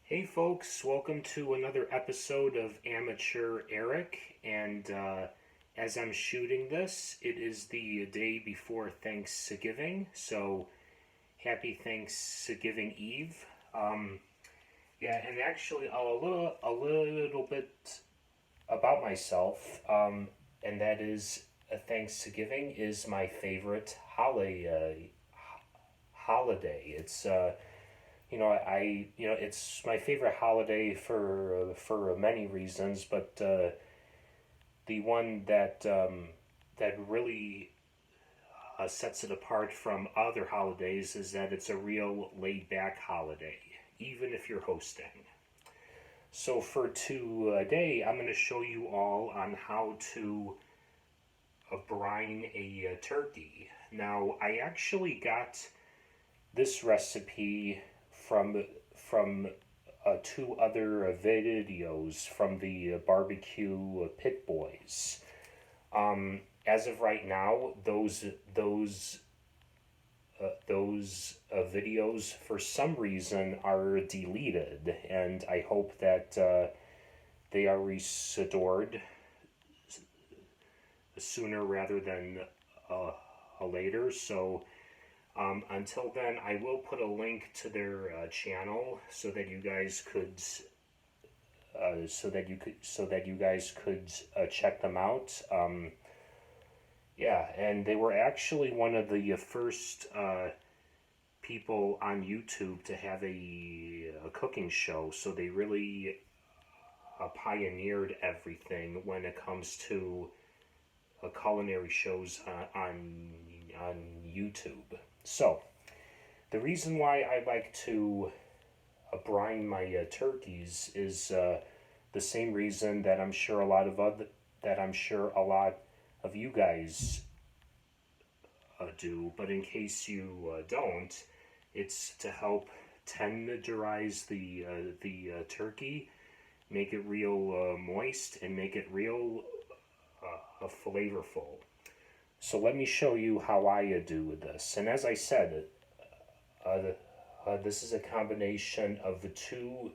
Hey folks, welcome to another episode of Amateur Eric. And as I'm shooting this, it is the day before Thanksgiving. So happy Thanksgiving Eve. And actually a little bit about myself, and that is Thanksgiving is my favorite holiday. It's my favorite holiday for many reasons, but the one that really sets it apart from other holidays is that it's a real laid back holiday, even if you're hosting. So for today, I'm going to show you all on how to brine a turkey. Now, I actually got this recipe from two other videos from the BBQ Pit Boys. As of right now, those videos for some reason are deleted, and I hope that they are restored sooner rather than later. So until then, I will put a link to their channel so that you guys could check them out. And they were actually one of the first people on YouTube to have a cooking show, so they really pioneered everything when it comes to culinary shows on YouTube. So, the reason why I like to brine my turkeys is the same reason that I'm sure a lot of you guys do. But in case you don't, it's to help tenderize the turkey, make it real moist, and make it real flavorful. So let me show you how I do this. And as I said, this is a combination of the two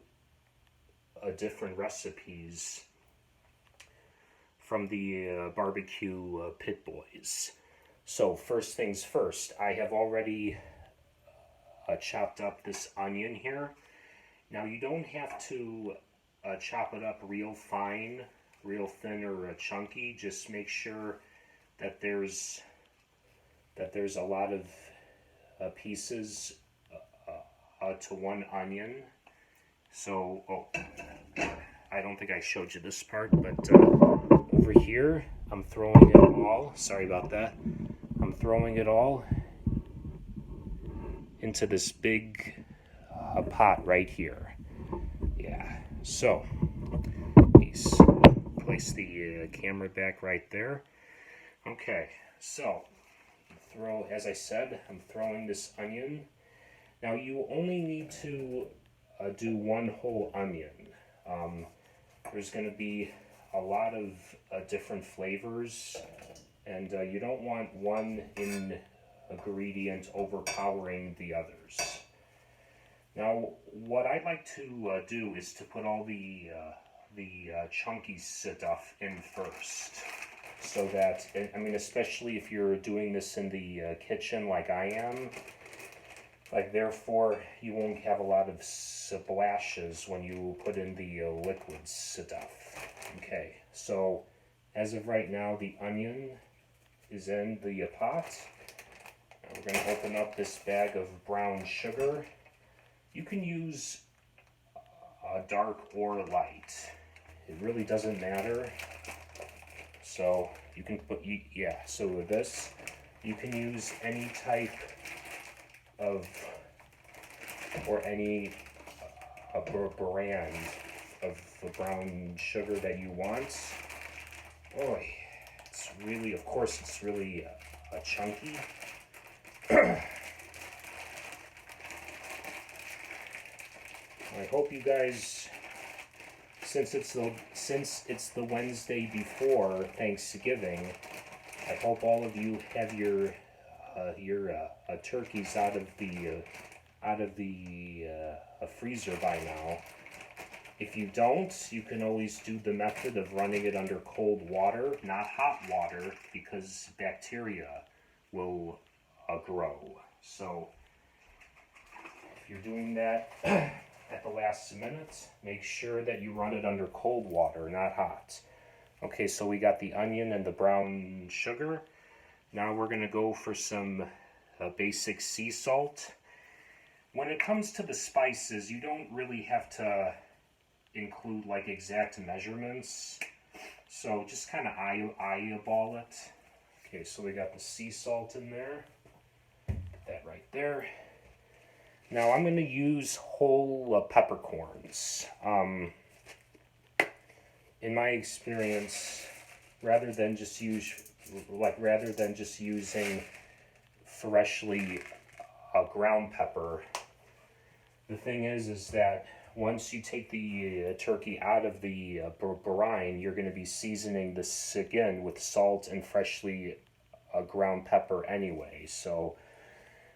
different recipes from the BBQ Pit Boys. So first things first, I have already chopped up this onion here. Now you don't have to chop it up real fine, real thin, or chunky. Just make sure that there's a lot of pieces to one onion. So, I don't think I showed you this part, but over here, I'm throwing it all. Sorry about that. I'm throwing it all into this big pot right here. Yeah. So, place the camera back right there. Okay, so as I said, I'm throwing this onion. Now you only need to do one whole onion. There's going to be a lot of different flavors, and you don't want one ingredient overpowering the others. Now, what I like to do is to put all the chunky stuff in first. So that, I mean, especially if you're doing this in the kitchen like I am, therefore you won't have a lot of splashes when you put in the liquid stuff. Okay, so as of right now, the onion is in the pot. Now we're going to open up this bag of brown sugar. You can use dark or light. It really doesn't matter. So you can so with this, you can use any type of, or any brand of the brown sugar that you want. Boy, it's really, of course, it's really chunky. I hope you guys, since it's the Wednesday before Thanksgiving, I hope all of you have your turkeys out of the out of the freezer by now. If you don't, you can always do the method of running it under cold water, not hot water, because bacteria will grow. So if you're doing that at the last minute, make sure that you run it under cold water, not hot. Okay, so we got the onion and the brown sugar. Now we're going to go for some basic sea salt. When it comes to the spices, you don't really have to include like exact measurements, so just kind of eyeball it. Okay, so we got the sea salt in there, put that right there. Now I'm going to use whole peppercorns. In my experience, rather than just using freshly ground pepper, the thing is that once you take the turkey out of the brine, you're going to be seasoning this again with salt and freshly ground pepper anyway. So,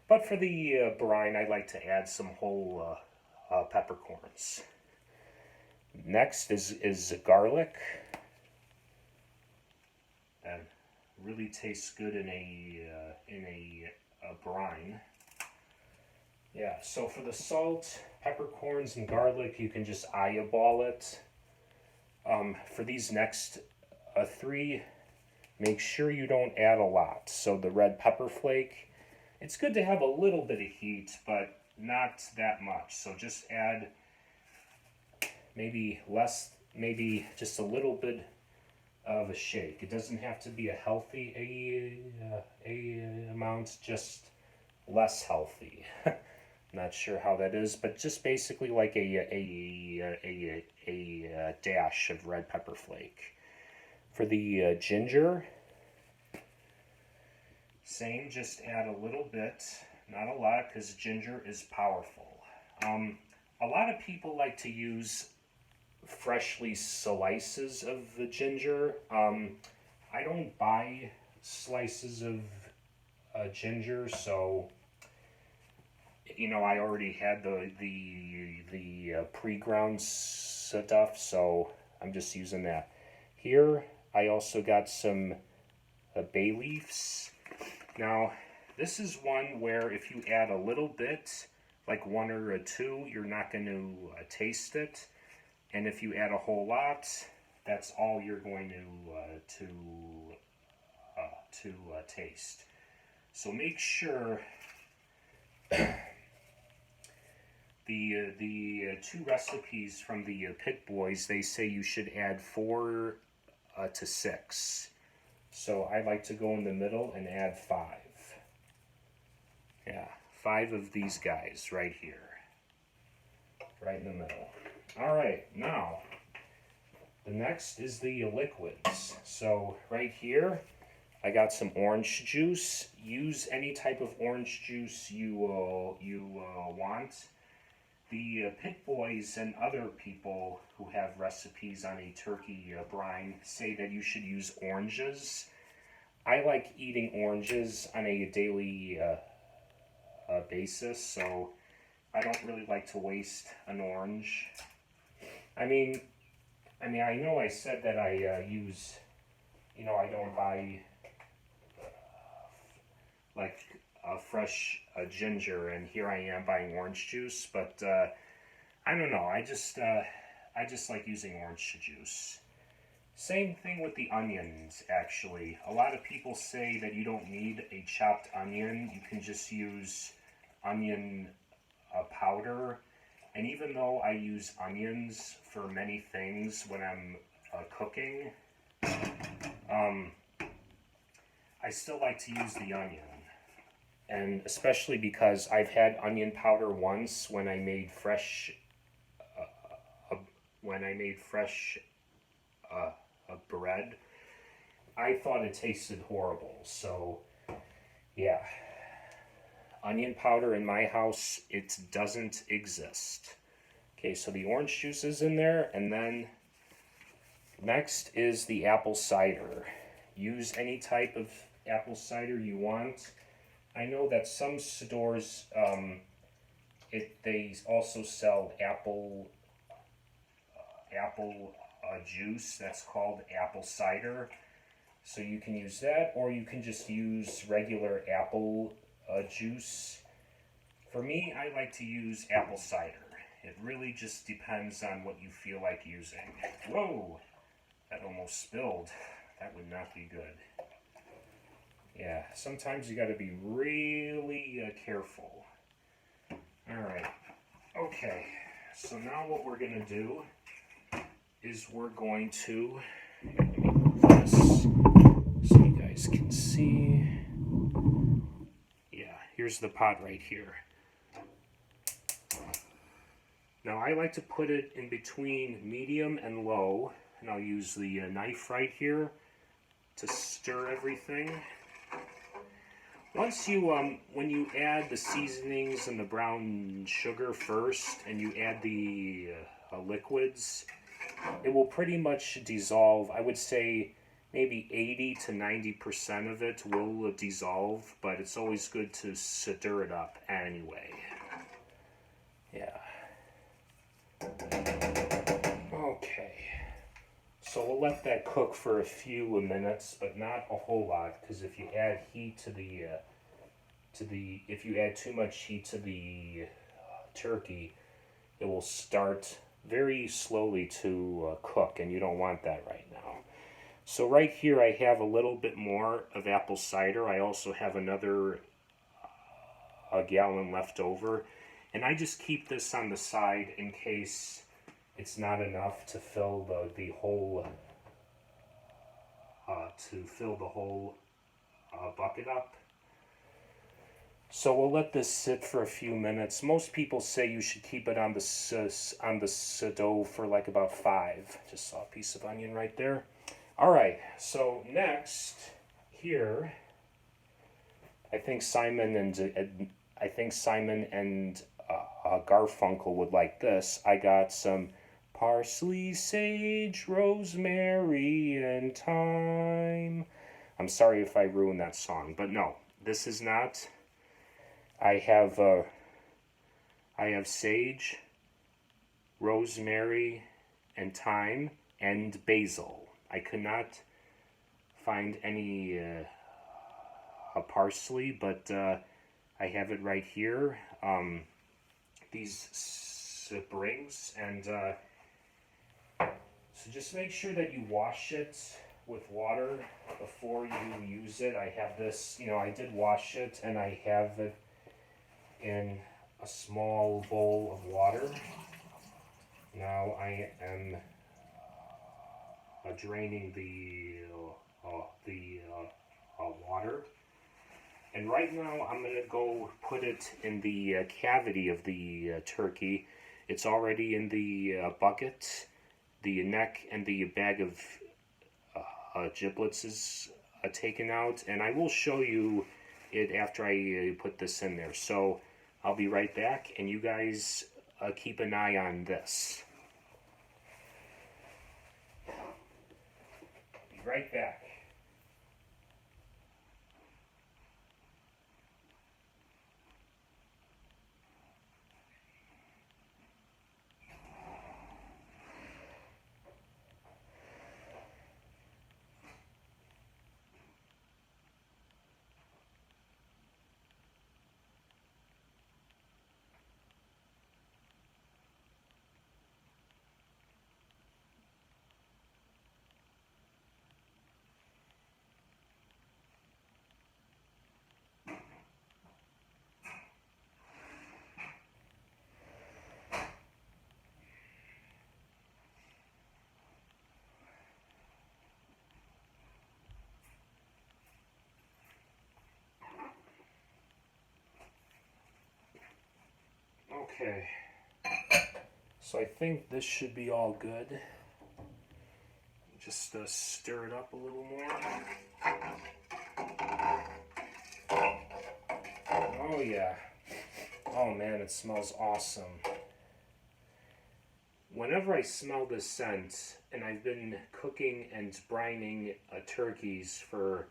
but for the brine, I like to add some whole peppercorns. Next is garlic. That really tastes good in a brine. Yeah, so for the salt, peppercorns, and garlic, you can just eyeball it. For these next three, make sure you don't add a lot. So the red pepper flake, it's good to have a little bit of heat, but not that much. So just add maybe just a little bit of a shake. It doesn't have to be a healthy amount, just less healthy. Not sure how that is, but just basically like a dash of red pepper flake. For the ginger, same, just add a little bit, not a lot, because ginger is powerful. A lot of people like to use freshly slices of the ginger. I don't buy slices of ginger, so I already had the pre-ground stuff, so I'm just using that. Here, I also got some bay leaves. Now, this is one where if you add a little bit, like one or two, you're not going to taste it. And if you add a whole lot, that's all you're going to taste. So make sure the two recipes from the Pit Boys, they say you should add 4 to 6. So I like to go in the middle and add 5. Yeah, 5 of these guys right here, right in the middle. All right, now the next is the liquids. So right here, I got some orange juice. Use any type of orange juice you want. The Pit Boys and other people who have recipes on a turkey brine say that you should use oranges. I like eating oranges on a daily basis, so I don't really like to waste an orange. I mean, I know I said that I use, I don't buy like a fresh ginger, and here I am buying orange juice, but I don't know, I just like using orange juice. Same thing with the onions, actually. A lot of people say that you don't need a chopped onion, you can just use onion powder. And even though I use onions for many things when I'm cooking, I still like to use the onion. And especially because I've had onion powder once when I made fresh bread. I thought it tasted horrible. So yeah, onion powder in my house, it doesn't exist. Okay, so the orange juice is in there, and then next is the apple cider. Use any type of apple cider you want. I know that some stores They also sell apple juice. That's called apple cider. So you can use that, or you can just use regular apple juice. For me, I like to use apple cider. It really just depends on what you feel like using. Whoa, that almost spilled. That would not be good. Yeah, sometimes you got to be really careful. All right. Okay, so now what we're going to do is we're going to move this so you guys can see. Yeah, here's the pot right here. Now I like to put it in between medium and low, and I'll use the knife right here to stir everything. Once you, when you add the seasonings and the brown sugar first, and you add the liquids, it will pretty much dissolve. I would say maybe 80 to 90% of it will dissolve, but it's always good to stir it up anyway. Yeah. Okay. So we'll let that cook for a few minutes, but not a whole lot, because if you add heat if you add too much heat to the turkey, it will start very slowly to cook, and you don't want that right now. So right here I have a little bit more of apple cider. I also have another a gallon left over, and I just keep this on the side in case it's not enough to fill the whole bucket up. So we'll let this sit for a few minutes. Most people say you should keep it on the stove for like about 5. Just saw a piece of onion right there. All right. So next here, I think Simon and Garfunkel would like this. I got some parsley, sage, rosemary, and thyme. I'm sorry if I ruined that song, but no, this is not. I have sage, rosemary, and thyme, and basil. I could not find any parsley, but I have it right here. These sprigs, and so just make sure that you wash it with water before you use it. I have this, I did wash it, and I have it in a small bowl of water. Now I am draining the water. And right now I'm going to go put it in the cavity of the turkey. It's already in the bucket. The neck and the bag of giblets is taken out. And I will show you it after I put this in there. So I'll be right back, and you guys keep an eye on this. Be right back. Okay, so I think this should be all good. Just stir it up a little more. Oh yeah. Oh man, it smells awesome. Whenever I smell this scent, and I've been cooking and brining turkeys for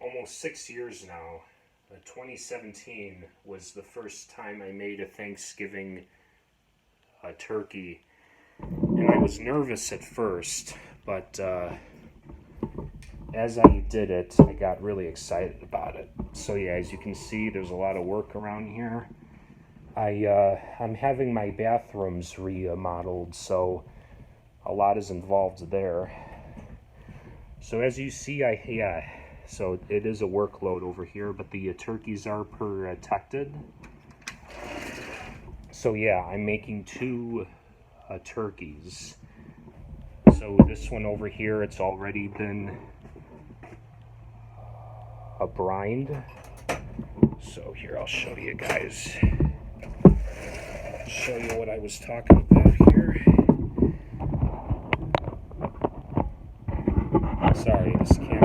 almost 6 years now, 2017 was the first time I made a Thanksgiving turkey, and I was nervous at first, but as I did it, I got really excited about it. So yeah, as you can see, there's a lot of work around here. I'm having my bathrooms remodeled, so a lot is involved there. So as you see, so it is a workload over here, but the turkeys are protected. So yeah, I'm making two turkeys. So this one over here, it's already been brined. So here, I'll show you guys. Show you what I was talking about here. Sorry, this camera.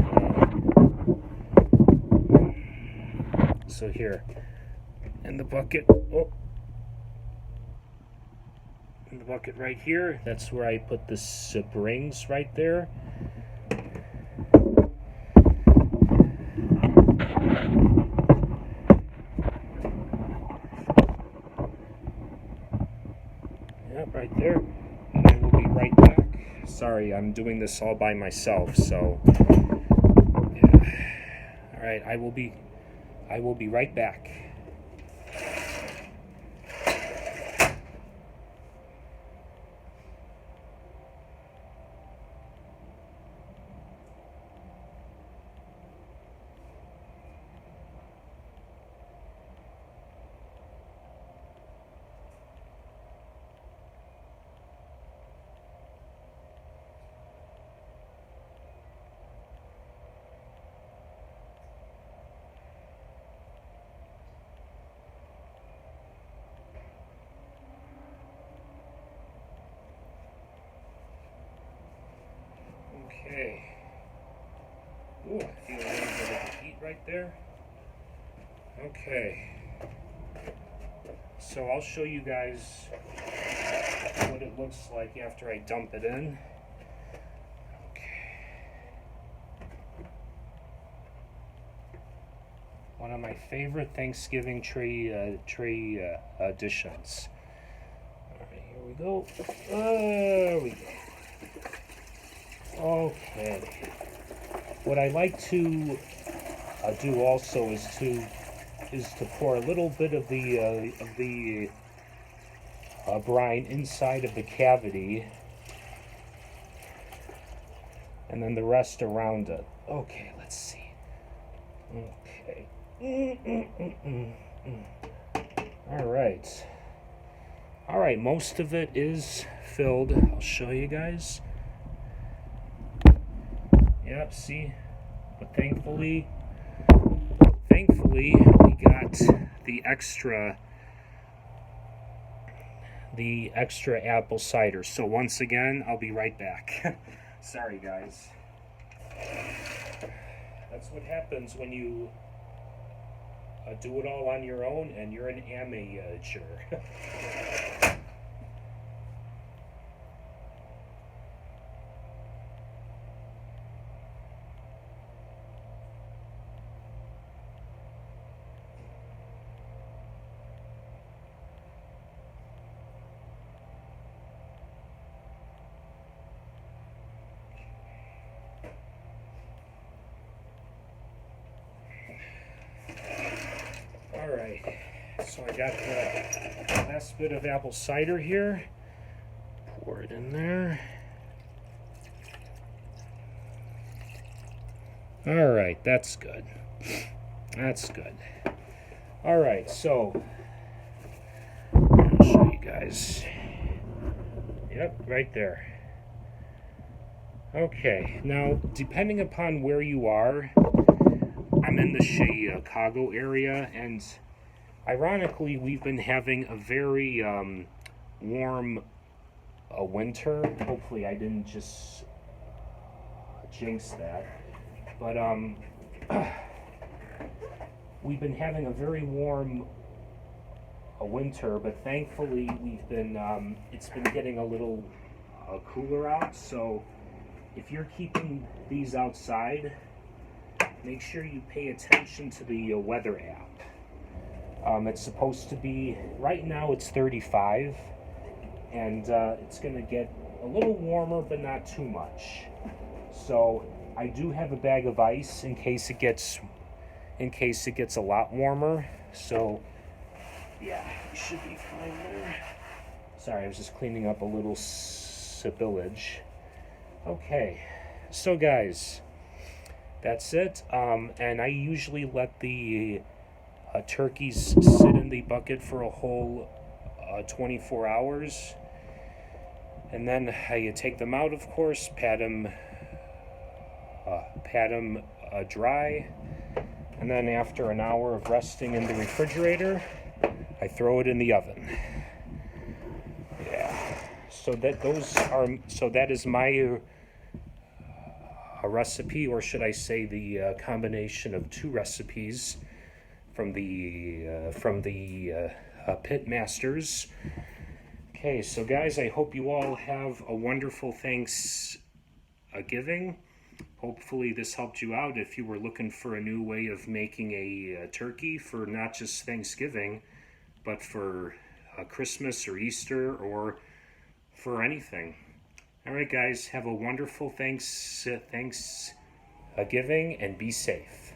So here, in the bucket, in the bucket right here, that's where I put the springs right there. Yep, right there. And I will be right back. Sorry, I'm doing this all by myself, so yeah. All right, I will be right back. Okay. Ooh, I feel a little bit of the heat right there. Okay. So I'll show you guys what it looks like after I dump it in. Okay. One of my favorite Thanksgiving tray additions. All right, here we go. There we go. Okay. What I like to do also is to pour a little bit of the brine inside of the cavity, and then the rest around it. Okay, let's see. Okay. All right. All right. Most of it is filled. I'll show you guys. Yep, see, but thankfully we got the extra apple cider. So once again, I'll be right back. Sorry, guys. That's what happens when you do it all on your own and you're an amateur. Alright, so I got the last bit of apple cider here. Pour it in there. Alright, that's good. That's good. Alright, so I'll show you guys. Yep, right there. Okay, now depending upon where you are, I'm in the Chicago area, and ironically, we've been having a very warm winter. Hopefully, I didn't just jinx that. But we've been having a very warm winter, but thankfully, we've been it's been getting a little cooler out. So if you're keeping these outside, make sure you pay attention to the weather app. It's supposed to be, right now it's 35, and it's going to get a little warmer, but not too much. So I do have a bag of ice in case it gets a lot warmer. So yeah, you should be fine there. Sorry, I was just cleaning up a little spillage. Okay, so guys, that's it. And I usually let the turkeys sit in the bucket for a whole 24 hours. And then you take them out, of course, pat them dry. And then after an hour of resting in the refrigerator, I throw it in the oven. Yeah. So that is my a recipe, or should I say the combination of two recipes from the Pit Masters. Okay, so guys, I hope you all have a wonderful Thanksgiving. Hopefully this helped you out if you were looking for a new way of making a turkey for not just Thanksgiving, but for Christmas or Easter or for anything. All right, guys, have a wonderful Thanksgiving and be safe.